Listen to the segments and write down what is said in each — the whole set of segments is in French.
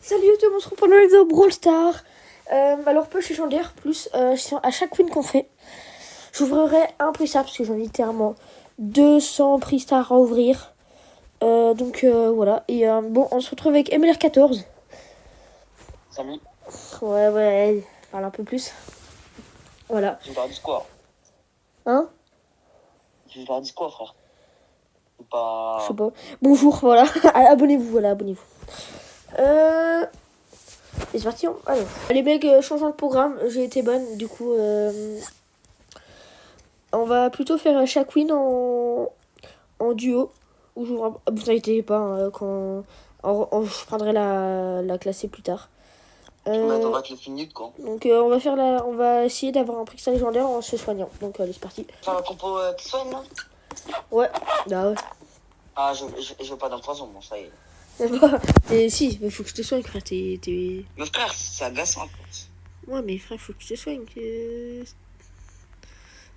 Salut tout le monde, on se retrouve dans la vidéo Brawl Stars. Alors peu légendaire, plus à chaque win qu'on fait, j'ouvrirai un prix star parce que j'en ai littéralement 200 prix stars à ouvrir. Donc voilà, et bon, on se retrouve avec MLR14. Salut. Ouais, parle un peu plus. Voilà. Tu veux faire du score? Hein? Tu veux faire du score, frère? Ou pas? Je sais pas. Bonjour, voilà. Abonnez-vous, voilà, abonnez-vous. Et c'est parti, alors. Les mecs, changeant le programme, j'ai été bonne, du coup, on va plutôt faire chaque win en duo. Où vous inquiétez pas, hein, je prendrai la classée plus tard. On va te le finir, quoi. Donc on va essayer d'avoir un prix star légendaire en se soignant. Donc allez, c'est parti. Faire la compo qui soigne, là? Ouais, bah ouais. Ah, je veux pas d'empoison, bon, ça y est. Si, mais faut que je te soigne, frère. Mais frère, c'est agaçant. Ouais, mais frère, faut que je te soigne.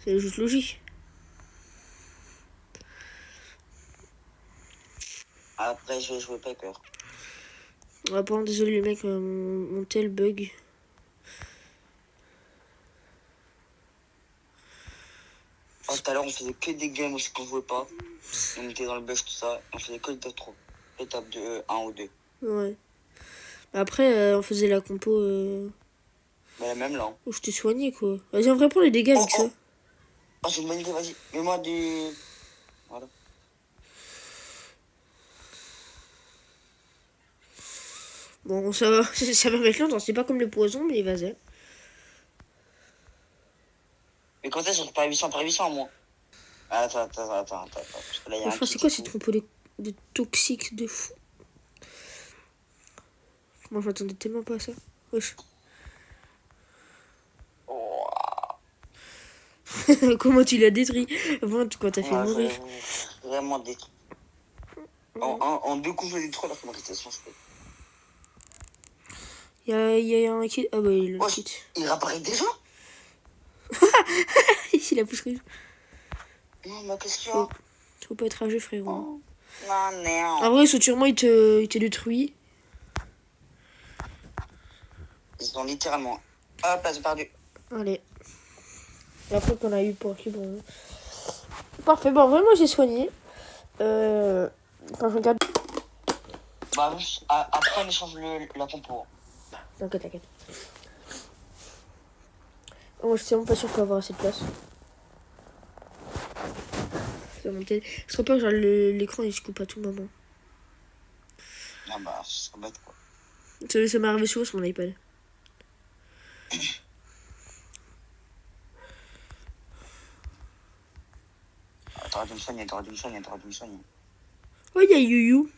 C'est juste logique. Après, je vais jouer Piper. Ouais, pardon, désolé les mecs, mon tel bug. Oh, tout à l'heure, on faisait que des games aussi qu'on jouait pas. On était dans le bus, tout ça. On faisait que des trop. Étape de 1 ou 2. Ouais. Après, on faisait la compo. Mais la même là. Hein. Où je t'ai soigné, quoi. Vas-y, on va prendre les dégâts avec ça. Oh, j'ai une bonne idée, vas-y. Mets-moi du. Voilà. Bon, ça va, ça va mettre longtemps. C'est pas comme le poison, mais vas-y. Mais quand est-ce qu'on par 800 par 800, moi? Attends. Parce que là, y a un C'est quoi cette compo de toxiques de fou? Moi, je m'attendais tellement pas à ça. Wesh. Oh. Comment tu l'as détruit avant quand t'as fait mourir? Vraiment détruit. En 2 coups, je l'ai détruit alors que ma réputation, je fais. Il y a un kit. Ah bah, il Oh, kit. il réapparaît déjà? Ici, la pousse rouge. Non, mais qu'est-ce qu'il y a? Faut pas être âgé, frérot. Oh. Non. En vrai, sûrement, il te détruit. Ils ont littéralement. Hop, là, j'ai perdu. Allez. Et après qu'on a eu pour qui, bon. Parfait, bon, vraiment, j'ai soigné. Quand je regarde. Bah, après, on échange la compo. T'inquiète. Moi, je suis vraiment pas sûr qu'on va avoir assez de place. Je serais peur que genre, l'écran il se coupe à tout moment. Ah bah, ce serait bête, quoi. Ça m'est arrivé souvent sur mon iPad. T'aurais dû me soigner. Oh, il y a Yu.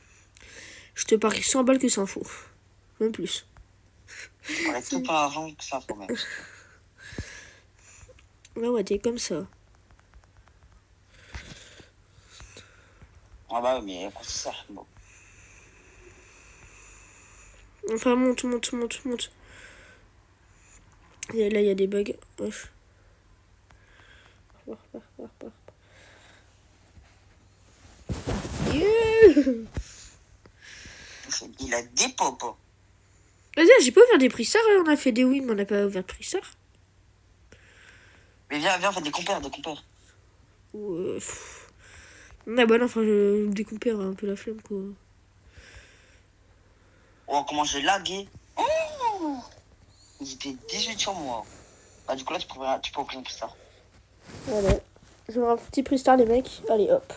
Je te parie 100 balles que c'est un faux. Même plus. T'aurais tout plein d'argent que ça, faut même. Ouais, t'es comme ça. Ah bah, mais après, c'est ça. Bon. Enfin, monte. Et là, il y a des bugs. Wesh. Repars. Yeah. Il a des pop. Vas-y, j'ai pas ouvert des prix stars, on a fait des wins, mais on n'a pas ouvert de prix stars. Mais viens, on fait des compères. Ouais. Ah bah non, enfin, je décompère un peu la flemme, quoi. Oh, comment j'ai lagué. Oh, il était 18 sur moi. Bah, du coup, là, tu peux ouvrir un plus tard. Voilà. Je vais un petit prix star, les mecs. Allez, hop.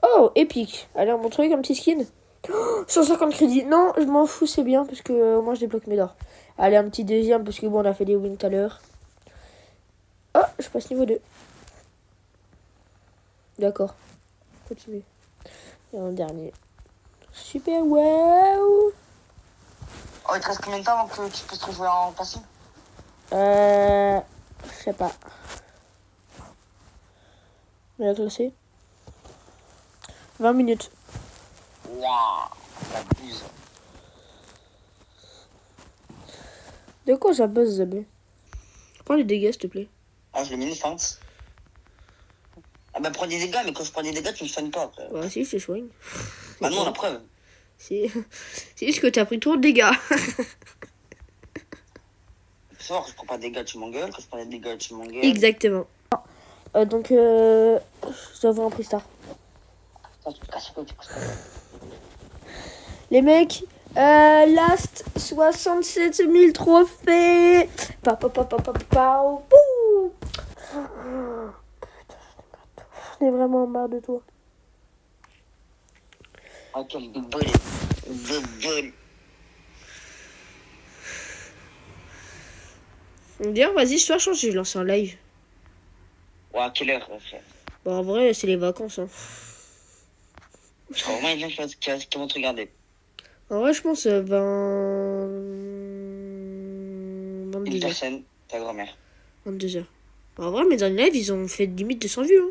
Oh, épique. Allez, on montre un petit skin. Oh, 150 crédits. Non, je m'en fous, c'est bien, parce que au moins je débloque mes d'or. Allez, un petit deuxième, parce que bon, on a fait des wins tout à l'heure. Oh, je passe niveau 2. D'accord. Continue. Et un dernier. Super, wow. Oh, il te reste combien de temps avant que tu puisses te retrouver en passif? Je sais pas. Mais la classée 20 minutes. Waouh, t'abuses. De quoi ça buzz, Zabé? Prends les dégâts, s'il te plaît. Ah, je l'ai mis défense. Ah bah, prends des dégâts, mais quand je prends des dégâts, tu me soignes pas, après. Bah si, je te soigne. Bah non, la preuve. C'est juste que t'as pris trop de dégâts. Faut savoir que je prends pas des dégâts, tu m'engueules. Quand je prends des dégâts, tu m'engueules. Exactement. Donc, je dois avoir un Pristar. Attends, tu te casses quoi, tu te casses quoi. Les mecs, last 67 000 trophées. Pouh. J'en ai vraiment marre de toi. Ah, quel bol. Bol. D'ailleurs, vas-y, je change, je lance un live. Ouais, à quelle heure, frère? Bon, en vrai, c'est les vacances. Hein. Je crois vraiment qu'il y a des gens qui vont te regarder. En vrai, je pense 20... Une 22 heures. personne, ta grand-mère. 22 heures. En vrai, mes derniers lives, ils ont fait limite 200 vues. Hein.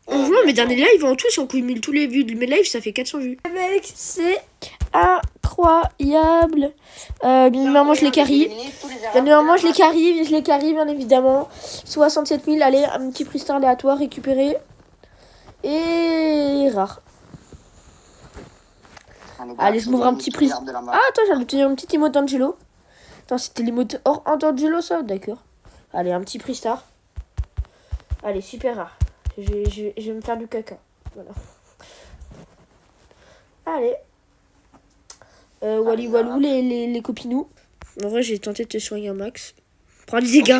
Oh, Franchement, mes derniers lives, en tout, si on cumule tous les vues de mes lives, ça fait 400 vues. Mec, c'est incroyable. Bien évidemment, je les carry. Bien évidemment, je les carry, bien évidemment. 67 000, allez, un petit Pristar aléatoire récupéré. Et rare. Allez, je m'ouvre un petit Pristar. Ah, attends, j'ai obtenu un petit emote d'Angelo. Attends, c'était l'emote hors d'Angelo, ça? D'accord. Allez, un petit Pristar. Allez, super rare. Je vais me faire du caca. Voilà. Allez. Wally Walou, les copinous. En vrai, j'ai tenté de te soigner un max. Prends les dégâts.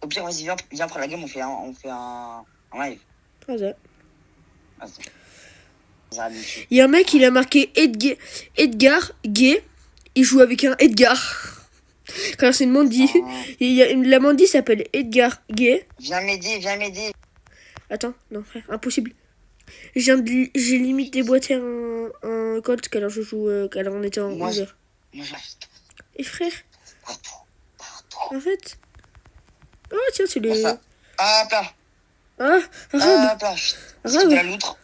Au pire, vas-y, viens prendre la game, on fait un live. Vas-y. Vas-y. Il y a un mec, il a marqué Edgar Gay. Il joue avec un Edgar. Car c'est une Mandy. La Mandy s'appelle Edgar Gay. Viens m'aider. Attends, non frère, impossible. J'ai limite déboîté un Colt car je joue, car on était en 11h. Et frère, arrête. Oh tiens, c'est les... Ah, pas. Ah, arabe. C'est de la loutre.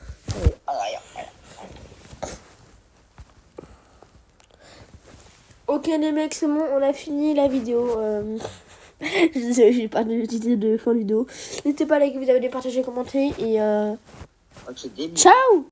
Ok les mecs, c'est bon, on a fini la vidéo. J'ai pas d'idée de fin de vidéo. N'hésitez pas à liker, vous avez partager, commenter et Ok, début. ciao.